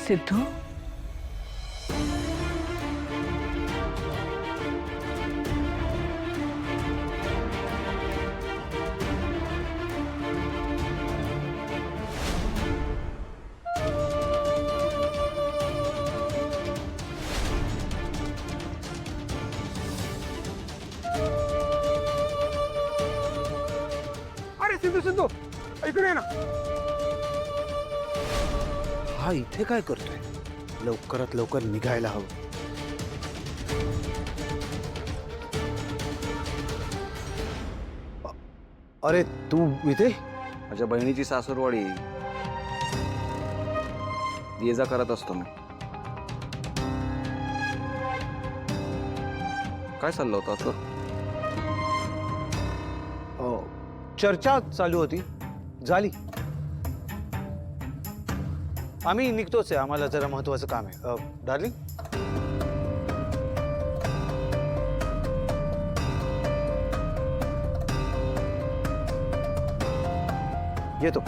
सिद्धू, अरे सिद्धू सिद्धू इकडे ये ना. हा इथे काय करतोय? लवकरात लवकर निघायला हवं. अरे तू इथे? माझ्या बहिणीची सासूरवाडी, ये जा करत असतो मी. काय चाललं होतं असं? चर्चा चालू होती, झाली. आम्ही निघतोच आहे, आम्हाला जरा महत्वाचं काम आहे. डार्लिंग, येतो.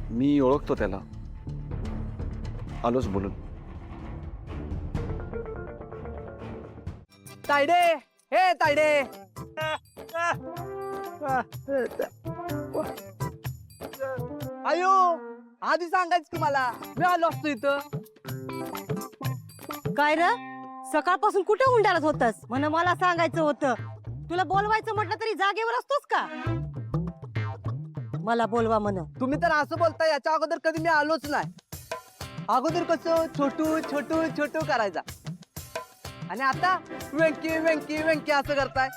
मी ओळखतो त्याला, आलोच बोलून. तायडे, हे तायडे. अयो, आधी सांगायच की मला, मी आलो असतो इथं. काय र, सकाळपासून कुठे हुंडाळत होतास? म्हण मला सांगायचं होतं. तुला बोलवायचं म्हटलं तरी जागेवर असतोस का? मला बोलवा म्हण. तुम्ही तर असं बोलता, याच्या अगोदर कधी मी आलोच नाही. अगोदर कसं छोटू छोटू छोटू करायचा, आणि आता वेंकी वेंकी वेंकी असं करताय.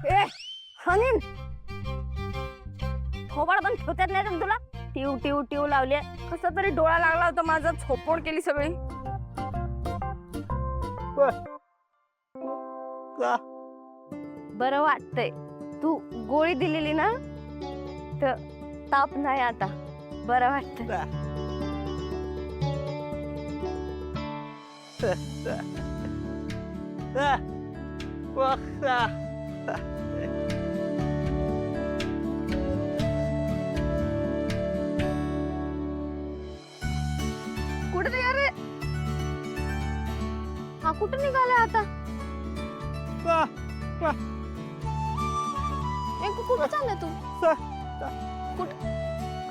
ए हनीन, थोबाड पण ठेवतात नाही तर तुला. टिव टिव टिव लावले, कसा तरी डोळा लागला होता माझा, झोपड केली सगळी. बरं वाटतंय, तू गोळी दिलेली ना, तर ताप नाही आता. बरं वाटतंय. कुठे तयार रे? हा कुठे निघालाय आता? कुठे चाललाय तू? कुठं?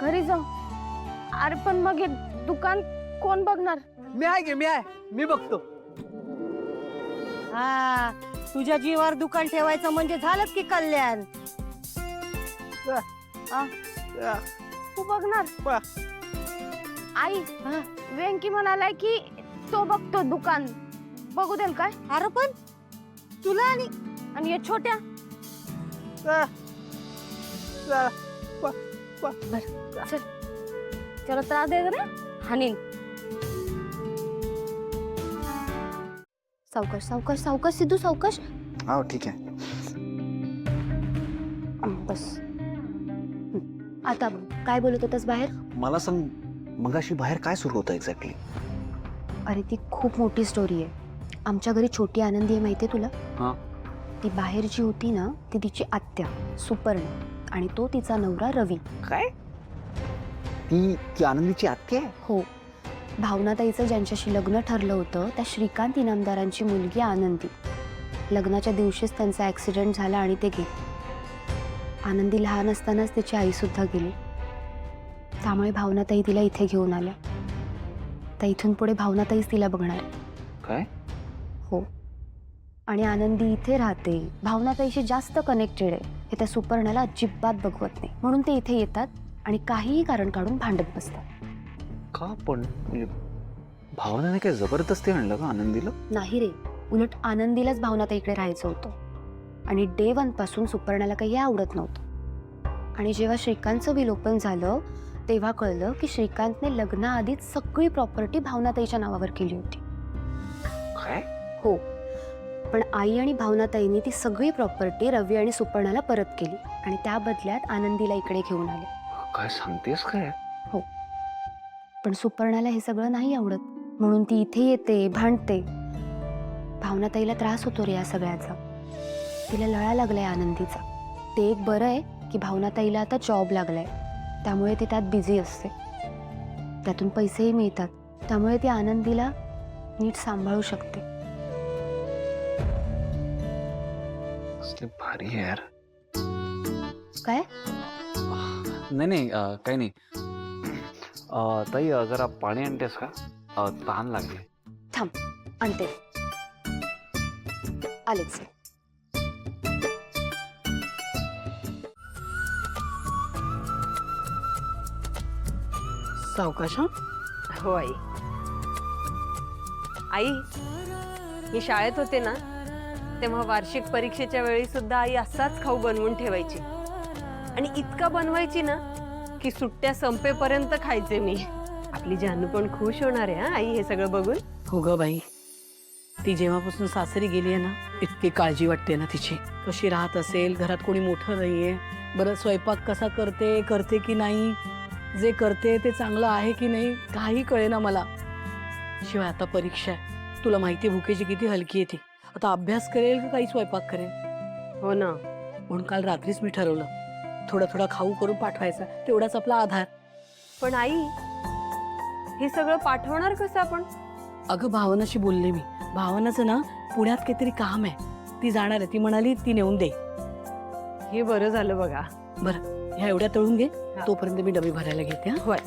घरी जाऊ. अरे पण मग हे दुकान कोण बघणार? मी आहे गे, मी आहे, मी बघतो. हा, तुझ्या जीवावर दुकान ठेवायचं म्हणजे झालंच की कल्याण. तू बघणार? आई, वेंकी म्हणालाय की तो बघतो दुकान, बघू देल काय? अरे पण तुला आणि या छोट्या चल, त्याला त्रास द्यायचा ना, हानीन. सावकाश सावकाश सावकाश सिद्धू, सावकाश. हा ठीक आहे. बस. आता काय बोलत होतास बाहेर? मला सांग, मगाशी बाहेर काय सुरू होतं एक्झॅक्टली? अरे ती खूप मोठी स्टोरी आहे. आमच्या घरी छोटी आनंदी आहे, माहितीये तुला? हा. ती बाहेर जी होती ना, ती तिची आत्या सुपर्ण, आणि तो तिचा नवरा रवी. काय? ती आनंदीची आत्या आहे? हो. भावनाताईचं ज्यांच्याशी लग्न ठरलं होतं, त्या श्रीकांत इनामदारांची मुलगी आनंदी. लग्नाच्या दिवशीच त्यांचा ऍक्सिडेंट झाला आणि ते गेले. आनंदी लहान असतानाच तिची आई सुद्धा गेली. त्यामुळे भावनाताई तिला इथे घेऊन आल्या. तर इथून पुढे भावनाताईच तिला बघणार. काय? हो. आणि आनंदी इथे राहते, भावनाताईशी जास्त कनेक्टेड आहे, हे त्या सुपर्णाला अजिबात बघवत नाही. म्हणून ते इथे येतात आणि काहीही कारण काढून भांडत बसतात. का पण? म्हणजे भावनाने काय जबरदस्ती आणलं का आनंदीला? नाही रे, उलट आनंदीलाच भावनाताईकडे राहायचं होतं. आणि डे 1 पासून सुपर्णाला काही आवडत नव्हतं. आणि जेव्हा श्रीकांतचं विलोपन झालं, तेव्हा कळलं की श्रीकांतने लग्नाआधीच सगळी प्रॉपर्टी भावनाताईच्या नावावर केली होती. काय? हो. पण आई आणि भावनाताईंनी ती सगळी प्रॉपर्टी रवी आणि सुपर्णाला परत केली, आणि त्या बदल्यात आनंदीला इकडे घेऊन आले. काय सांगतेस काय? हो. पण सुपर्णाला हे सगळं नाही आवडत, म्हणून ती इथे येते, भांडते. भावनाताईला त्रास होतो रे या सगळ्याचा. तिला लळा लागलाय आनंदीचा. ते एक बरं आहे की भावनाताईला आता जॉब लागलाय, त्यामुळे ती त्यात बिझी असते. त्यातून पैसेही मिळतात, त्यामुळे ती आनंदीला नीट सांभाळू शकते. असले भारी आहे यार. काय? नाही नाही काही नाही. ताई जरा पाणी आणतेस का? तहान लागली. थांब, आणते. आलेच. सावकाश हं? हो आई. आई, मी शाळेत होते ना तेव्हा वार्षिक परीक्षेच्या वेळी सुद्धा आई असाच खाऊ बनवून ठेवायची आणि इतका बनवायची ना की सुट्ट्या संपेपर्यंत खायचे मी. आपली जानू पण खुश होणार आहे हा आई हे सगळं बघून. हो ग बाई, ती जेव्हापासून सासरी गेली आहे ना, इतकी काळजी वाटते ना तिची. कशी राहत असेल, घरात कोणी मोठं नाहीये. बरं स्वयंपाक कसा करते की नाही, जे करते ते चांगलं आहे की नाही, काही कळेना मला. शिवाय आता परीक्षा आहे, तुला माहिती आहे भुकेची किती हलकी आहे ती. आता अभ्यास करेल की काही स्वयंपाक करेल. हो ना. म्हणून काल रात्रीच मी ठरवलं, थोडा थोडा खाऊ करून पाठवायचा, तेवढाच आपला आधार. पण आई, हे सगळं पाठवणार कसं आपण? अगं भावनाशी बोलले मी. भावनाचं ना पुण्यात काहीतरी काम आहे, ती जाणार आहे. ती म्हणाली ती नेऊन दे. हे बरं झालं बघा. बरं, ह्या एवढ्या तळून घे, तोपर्यंत मी डबे भरायला घेते. हा होय.